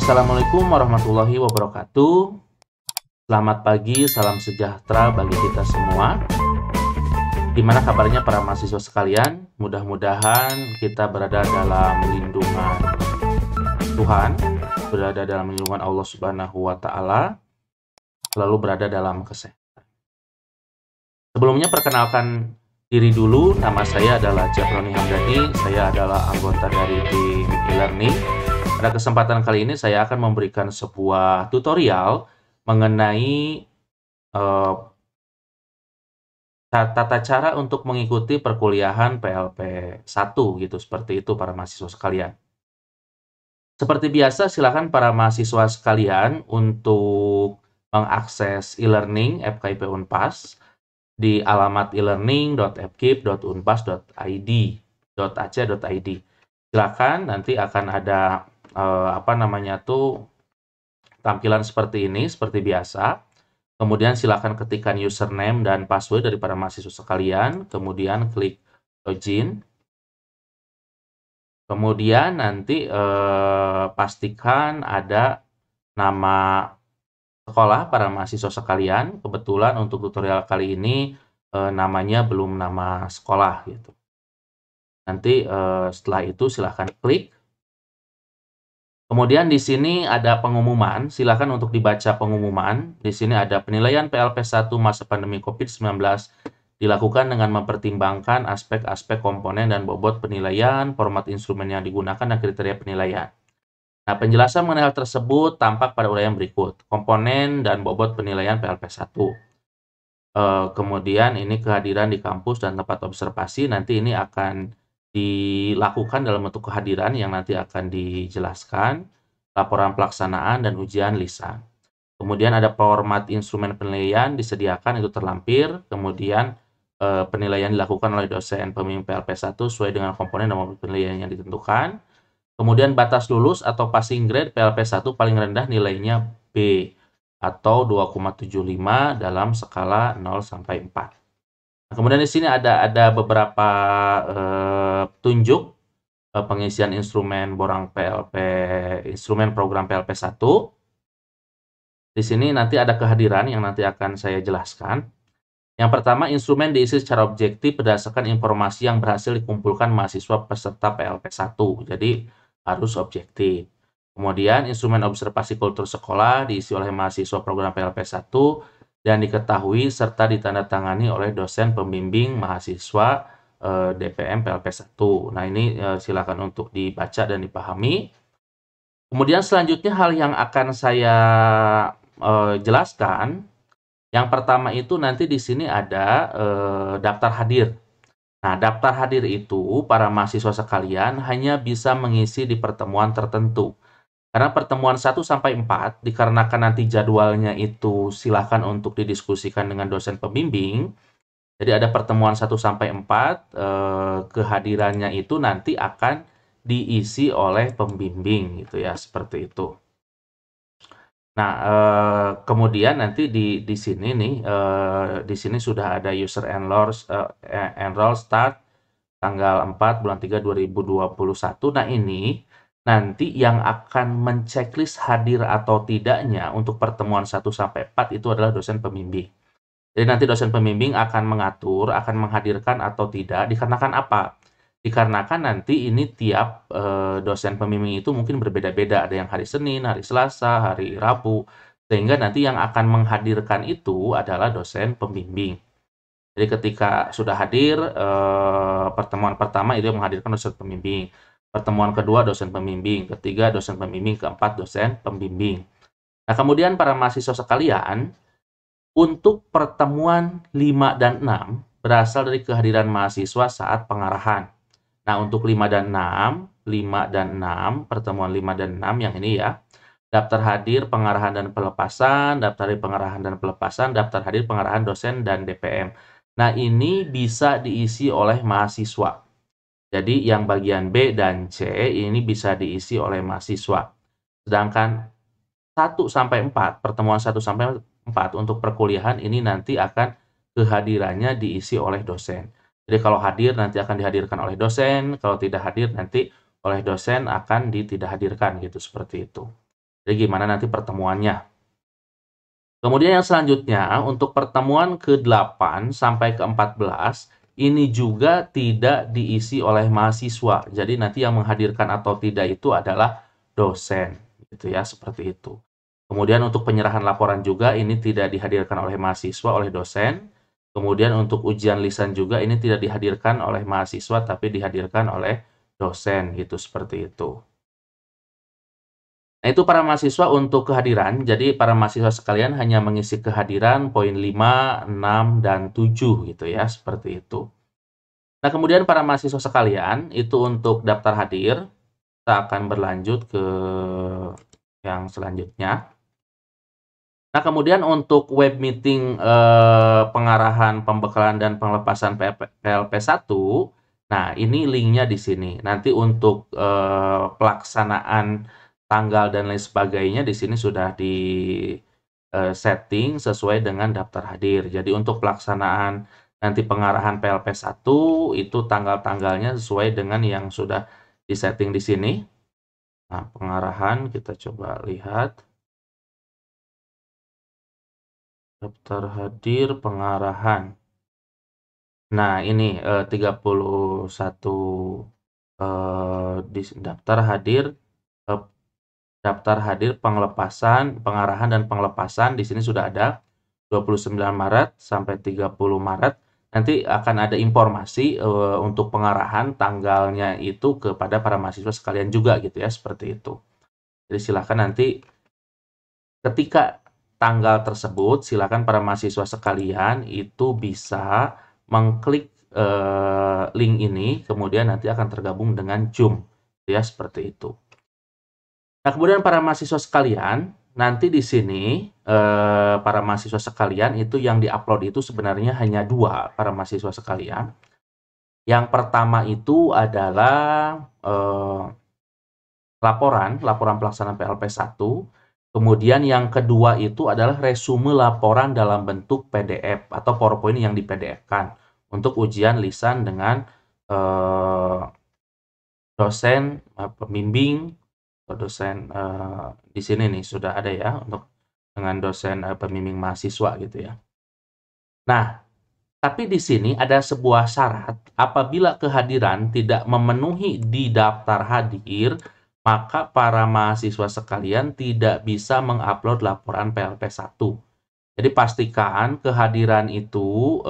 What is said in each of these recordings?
Assalamualaikum warahmatullahi wabarakatuh. Selamat pagi, salam sejahtera bagi kita semua. Gimana kabarnya para mahasiswa sekalian? Mudah-mudahan kita berada dalam lindungan Tuhan, berada dalam lindungan Allah Subhanahu wa Ta'ala, lalu berada dalam kesehatan. Sebelumnya perkenalkan diri dulu, nama saya adalah Jabroni Hamdani, saya adalah anggota dari tim e-learning. Pada kesempatan kali ini saya akan memberikan sebuah tutorial mengenai tata cara untuk mengikuti perkuliahan PLP 1 gitu, seperti itu para mahasiswa sekalian. Seperti biasa, silakan para mahasiswa sekalian untuk mengakses e-learning FKIP Unpas di alamat e-learning.fkip.unpas.id.ac.id. Silakan, nanti akan ada tampilan seperti ini, seperti biasa. Kemudian silakan ketikkan username dan password dari para mahasiswa sekalian, kemudian klik login. Kemudian nanti pastikan ada nama sekolah para mahasiswa sekalian. Kebetulan untuk tutorial kali ini namanya belum nama sekolah gitu. Nanti setelah itu silahkan klik. Kemudian di sini ada pengumuman, silakan untuk dibaca pengumuman. Di sini ada penilaian PLP 1 masa pandemi COVID-19 dilakukan dengan mempertimbangkan aspek-aspek komponen dan bobot penilaian, format instrumen yang digunakan, dan kriteria penilaian. Nah, penjelasan mengenai hal tersebut tampak pada uraian berikut. Komponen dan bobot penilaian PLP 1. Kemudian ini kehadiran di kampus dan tempat observasi, nanti ini akan dilakukan dalam bentuk kehadiran yang nanti akan dijelaskan, laporan pelaksanaan, dan ujian lisan. Kemudian ada format instrumen penilaian disediakan, itu terlampir. Kemudian penilaian dilakukan oleh dosen pembimbing PLP 1 sesuai dengan komponen dan bobot penilaian yang ditentukan. Kemudian batas lulus atau passing grade PLP 1 paling rendah nilainya B atau 2,75 dalam skala 0 sampai 4. Kemudian di sini ada beberapa tunjuk pengisian instrumen borang PLP, instrumen program PLP 1. Di sini nanti ada kehadiran yang nanti akan saya jelaskan. Yang pertama, instrumen diisi secara objektif berdasarkan informasi yang berhasil dikumpulkan mahasiswa peserta PLP 1. Jadi harus objektif. Kemudian instrumen observasi kultur sekolah diisi oleh mahasiswa program PLP 1 dan diketahui serta ditandatangani oleh dosen pembimbing mahasiswa DPM PLP 1. Nah, ini silakan untuk dibaca dan dipahami. Kemudian selanjutnya hal yang akan saya jelaskan, yang pertama itu nanti di sini ada daftar hadir. Nah, daftar hadir itu para mahasiswa sekalian hanya bisa mengisi di pertemuan tertentu. Karena pertemuan 1-4 dikarenakan nanti jadwalnya itu silakan untuk didiskusikan dengan dosen pembimbing. Jadi ada pertemuan 1-4, kehadirannya itu nanti akan diisi oleh pembimbing gitu ya, seperti itu. Nah, kemudian nanti di sini nih, di sini sudah ada user enroll start tanggal 4 bulan 3 2021. Nah, ini nanti yang akan menceklis hadir atau tidaknya untuk pertemuan 1-4 itu adalah dosen pembimbing. Jadi nanti dosen pembimbing akan mengatur, akan menghadirkan atau tidak, dikarenakan apa? Dikarenakan nanti ini tiap dosen pembimbing itu mungkin berbeda-beda, ada yang hari Senin, hari Selasa, hari Rabu, sehingga nanti yang akan menghadirkan itu adalah dosen pembimbing. Jadi ketika sudah hadir, pertemuan pertama itu menghadirkan dosen pembimbing. Pertemuan kedua dosen pembimbing, ketiga dosen pembimbing, keempat dosen pembimbing. Nah, kemudian para mahasiswa sekalian, untuk pertemuan 5 dan 6 berasal dari kehadiran mahasiswa saat pengarahan. Nah, untuk 5 dan 6, pertemuan 5 dan 6 yang ini ya, daftar hadir pengarahan dan pelepasan, daftar hadir pengarahan dan pelepasan, daftar hadir pengarahan dosen dan DPM. Nah, ini bisa diisi oleh mahasiswa. Jadi yang bagian B dan C ini bisa diisi oleh mahasiswa. Sedangkan 1-4, pertemuan 1-4 untuk perkuliahan ini nanti akan kehadirannya diisi oleh dosen. Jadi kalau hadir nanti akan dihadirkan oleh dosen, kalau tidak hadir nanti oleh dosen akan tidak hadirkan gitu, seperti itu. Jadi gimana nanti pertemuannya. Kemudian yang selanjutnya, untuk pertemuan ke-8 sampai ke-14, ini juga tidak diisi oleh mahasiswa. Jadi nanti yang menghadirkan atau tidak itu adalah dosen, gitu ya, seperti itu. Kemudian untuk penyerahan laporan juga ini tidak dihadirkan oleh mahasiswa, oleh dosen. Kemudian untuk ujian lisan juga ini tidak dihadirkan oleh mahasiswa, tapi dihadirkan oleh dosen, gitu, seperti itu. Nah, itu para mahasiswa untuk kehadiran. Jadi, para mahasiswa sekalian hanya mengisi kehadiran poin 5, 6, dan 7 gitu ya, seperti itu. Nah, kemudian para mahasiswa sekalian, itu untuk daftar hadir. Kita akan berlanjut ke yang selanjutnya. Nah, kemudian untuk web meeting pengarahan, pembekalan, dan pelepasan PLP1, nah ini linknya di sini. Nanti untuk pelaksanaan tanggal dan lain sebagainya di sini sudah di setting sesuai dengan daftar hadir. Jadi untuk pelaksanaan nanti pengarahan PLP1 itu tanggal-tanggalnya sesuai dengan yang sudah disetting di sini. Nah, pengarahan kita coba lihat. Daftar hadir pengarahan. Nah, ini 31 eh, daftar hadir pengarahan dan pengelepasan di sini sudah ada 29 Maret sampai 30 Maret. Nanti akan ada informasi untuk pengarahan tanggalnya itu kepada para mahasiswa sekalian juga gitu ya, seperti itu. Jadi silakan nanti ketika tanggal tersebut, silakan para mahasiswa sekalian itu bisa mengklik link ini, kemudian nanti akan tergabung dengan Zoom, ya seperti itu. Nah, kemudian para mahasiswa sekalian, nanti di sini para mahasiswa sekalian itu yang diupload itu sebenarnya hanya 2 para mahasiswa sekalian. Yang pertama itu adalah laporan pelaksanaan PLP1. Kemudian yang kedua itu adalah resume laporan dalam bentuk PDF atau PowerPoint yang di-PDF-kan untuk ujian lisan dengan dosen pembimbing atau dosen di sini nih sudah ada ya untuk dengan dosen pembimbing mahasiswa gitu ya. Nah, tapi di sini ada sebuah syarat, apabila kehadiran tidak memenuhi di daftar hadir, maka para mahasiswa sekalian tidak bisa mengupload laporan PLP1. Jadi pastikan kehadiran itu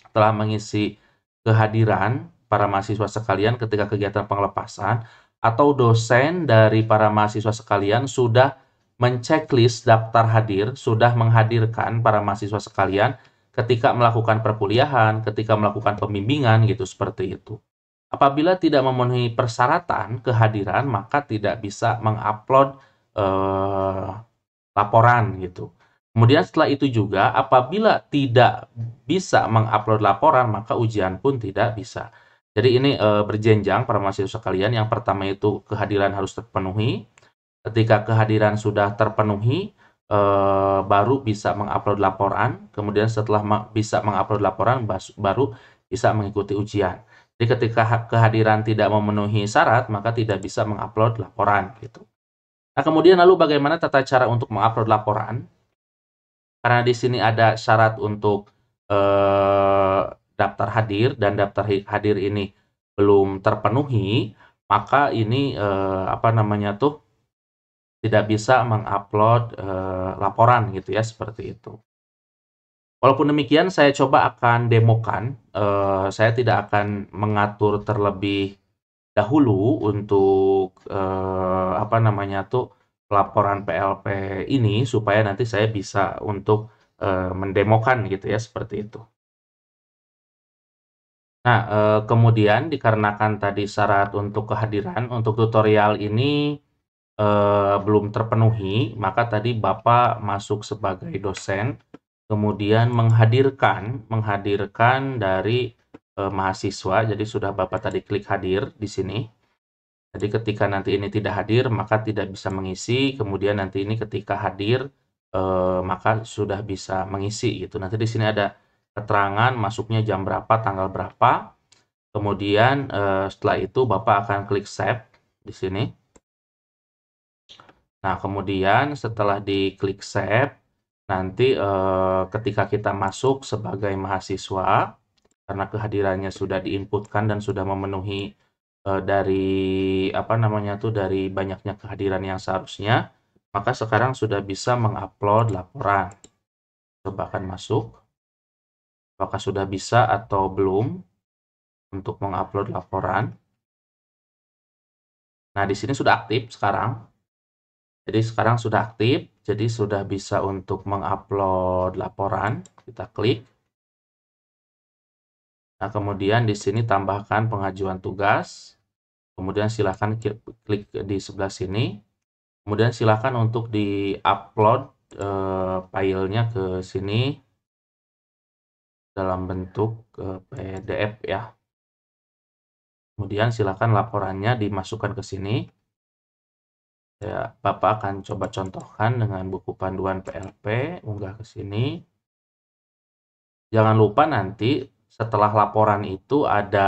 telah mengisi kehadiran para mahasiswa sekalian ketika kegiatan pengelepasan, atau dosen dari para mahasiswa sekalian sudah menceklis daftar hadir, sudah menghadirkan para mahasiswa sekalian ketika melakukan perkuliahan, ketika melakukan pembimbingan gitu, seperti itu. Apabila tidak memenuhi persyaratan kehadiran, maka tidak bisa mengupload laporan gitu. Kemudian setelah itu juga, apabila tidak bisa mengupload laporan, maka ujian pun tidak bisa. Jadi ini berjenjang para mahasiswa sekalian. Yang pertama itu kehadiran harus terpenuhi. Ketika kehadiran sudah terpenuhi, baru bisa mengupload laporan. Kemudian setelah bisa mengupload laporan, baru bisa mengikuti ujian. Jadi ketika kehadiran tidak memenuhi syarat, maka tidak bisa mengupload laporan gitu. Nah, kemudian lalu bagaimana tata cara untuk mengupload laporan? Karena di sini ada syarat untuk daftar hadir dan daftar hadir ini belum terpenuhi, maka ini tidak bisa mengupload laporan gitu ya, seperti itu. Walaupun demikian, saya coba akan demokan. Saya tidak akan mengatur terlebih dahulu untuk laporan PLP ini supaya nanti saya bisa untuk mendemokan gitu ya, seperti itu. Nah, kemudian dikarenakan tadi syarat untuk kehadiran untuk tutorial ini belum terpenuhi, maka tadi Bapak masuk sebagai dosen, kemudian menghadirkan dari mahasiswa. Jadi sudah Bapak tadi klik hadir di sini. Jadi ketika nanti ini tidak hadir, maka tidak bisa mengisi. Kemudian nanti ini ketika hadir, maka sudah bisa mengisi gitu. Nanti di sini ada keterangan masuknya jam berapa, tanggal berapa. Kemudian setelah itu Bapak akan klik save di sini. Nah, kemudian setelah diklik save, nanti ketika kita masuk sebagai mahasiswa, karena kehadirannya sudah diinputkan dan sudah memenuhi dari apa namanya tuh dari banyaknya kehadiran yang seharusnya, maka sekarang sudah bisa mengupload laporan. Coba akan masuk, apakah sudah bisa atau belum untuk mengupload laporan. Nah, di sini sudah aktif sekarang. Jadi sekarang sudah aktif, jadi sudah bisa untuk mengupload laporan. Kita klik. Nah, kemudian di sini tambahkan pengajuan tugas. Kemudian silakan klik di sebelah sini. Kemudian silakan untuk di-upload filenya ke sini dalam bentuk PDF ya. Kemudian silakan laporannya dimasukkan ke sini. Ya, Bapak akan coba contohkan dengan buku panduan PLP, unggah ke sini. Jangan lupa nanti setelah laporan itu ada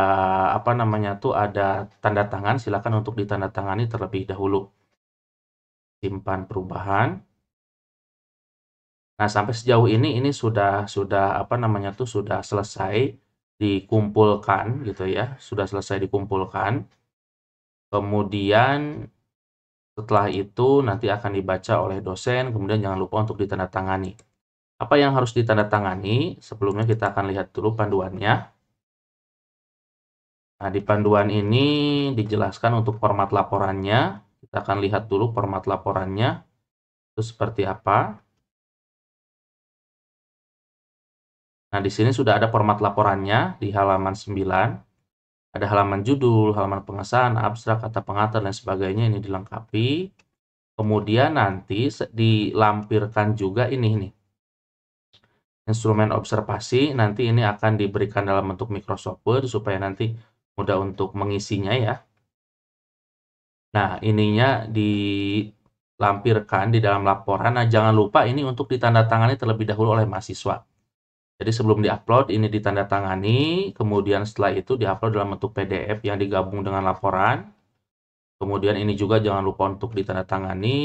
apa namanya tuh ada tanda tangan, silakan untuk ditandatangani terlebih dahulu. Simpan perubahan. Nah, sampai sejauh ini sudah apa namanya tuh sudah selesai dikumpulkan gitu ya, sudah selesai dikumpulkan. Kemudian setelah itu nanti akan dibaca oleh dosen, kemudian jangan lupa untuk ditandatangani. Apa yang harus ditandatangani? Sebelumnya kita akan lihat dulu panduannya. Nah, di panduan ini dijelaskan untuk format laporannya. Kita akan lihat dulu format laporannya itu seperti apa. Nah, di sini sudah ada format laporannya di halaman 9. Ada halaman judul, halaman pengesahan, abstrak, kata pengantar, dan sebagainya ini dilengkapi. Kemudian nanti dilampirkan juga ini nih. Instrumen observasi, nanti ini akan diberikan dalam bentuk Microsoft Word supaya nanti mudah untuk mengisinya ya. Nah, ininya dilampirkan di dalam laporan. Nah, jangan lupa ini untuk ditandatangani terlebih dahulu oleh mahasiswa. Jadi sebelum diupload ini ditandatangani, kemudian setelah itu diupload dalam bentuk PDF yang digabung dengan laporan. Kemudian ini juga jangan lupa untuk ditandatangani,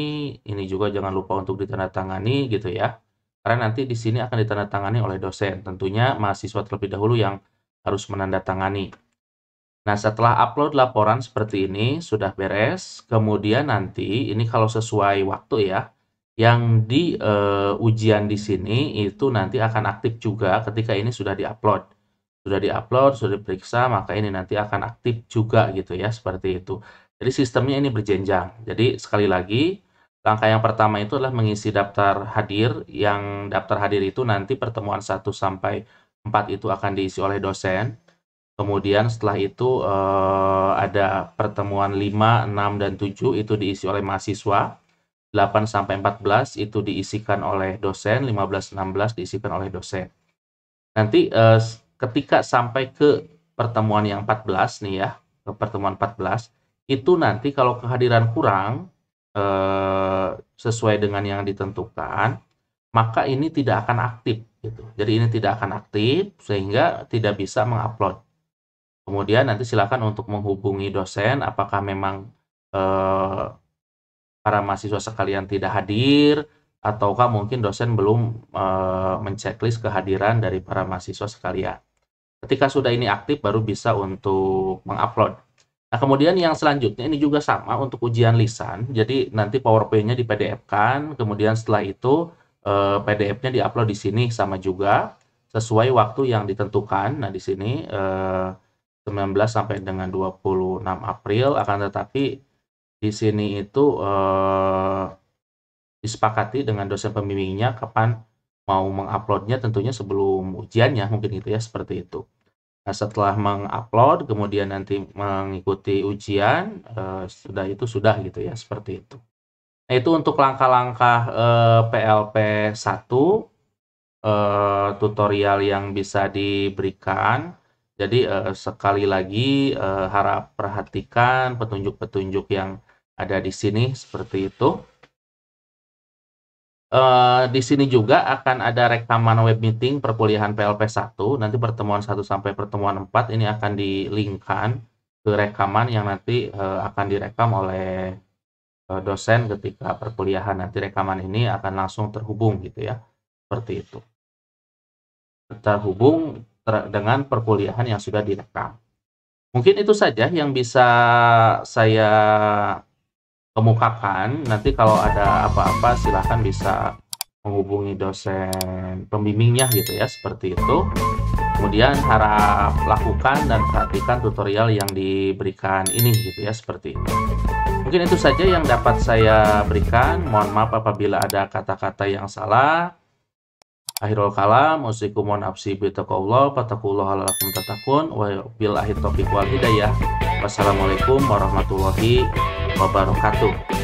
ini juga jangan lupa untuk ditandatangani gitu ya. Karena nanti di sini akan ditandatangani oleh dosen. Tentunya mahasiswa terlebih dahulu yang harus menandatangani. Nah, setelah upload laporan seperti ini, sudah beres. Kemudian nanti, ini kalau sesuai waktu ya, yang di ujian di sini itu nanti akan aktif juga ketika ini sudah diupload. Sudah diupload, sudah diperiksa, maka ini nanti akan aktif juga gitu ya, seperti itu. Jadi sistemnya ini berjenjang. Jadi sekali lagi, langkah yang pertama itu adalah mengisi daftar hadir, yang daftar hadir itu nanti pertemuan 1 sampai 4 itu akan diisi oleh dosen. Kemudian setelah itu ada pertemuan 5, 6, dan 7 itu diisi oleh mahasiswa. 8 sampai 14 itu diisikan oleh dosen, 15, 16 diisikan oleh dosen. Nanti ketika sampai ke pertemuan yang 14 nih ya, ke pertemuan 14, itu nanti kalau kehadiran kurang sesuai dengan yang ditentukan, maka ini tidak akan aktif gitu. Jadi ini tidak akan aktif sehingga tidak bisa mengupload. Kemudian nanti silakan untuk menghubungi dosen apakah memang para mahasiswa sekalian tidak hadir ataukah mungkin dosen belum menceklis kehadiran dari para mahasiswa sekalian. Ketika sudah ini aktif baru bisa untuk mengupload. Nah, kemudian yang selanjutnya ini juga sama untuk ujian lisan. Jadi nanti PowerPoint-nya di PDF-kan, kemudian setelah itu PDF-nya diupload di sini sama juga sesuai waktu yang ditentukan. Nah, di sini 19 sampai dengan 26 April, akan tetapi di sini itu disepakati dengan dosen pembimbingnya kapan mau menguploadnya, tentunya sebelum ujiannya mungkin gitu ya, seperti itu. Nah, setelah mengupload kemudian nanti mengikuti ujian sudah gitu ya, seperti itu. Nah, itu untuk langkah-langkah PLP 1 tutorial yang bisa diberikan. Jadi sekali lagi harap perhatikan petunjuk-petunjuk yang ada di sini seperti itu. Di sini juga akan ada rekaman web meeting perkuliahan PLP 1. Nanti pertemuan 1 sampai pertemuan 4 ini akan di-link-kan ke rekaman yang nanti akan direkam oleh dosen ketika perkuliahan. Nanti rekaman ini akan langsung terhubung gitu ya. Seperti itu. Terhubung dengan perkuliahan yang sudah direkam. Mungkin itu saja yang bisa saya kemukakan. Nanti kalau ada apa-apa silahkan bisa menghubungi dosen pembimbingnya gitu ya, seperti itu. Kemudian harap lakukan dan perhatikan tutorial yang diberikan ini gitu ya, seperti itu. Mungkin itu saja yang dapat saya berikan. Mohon maaf apabila ada kata-kata yang salah. Akhirul kalam, usikum wa nafsi bitaqullah, fataqullaha lalakum tatakun, wa bil akhir taufiq wal hidayah. Wassalamualaikum warahmatullahi wabarakatuh.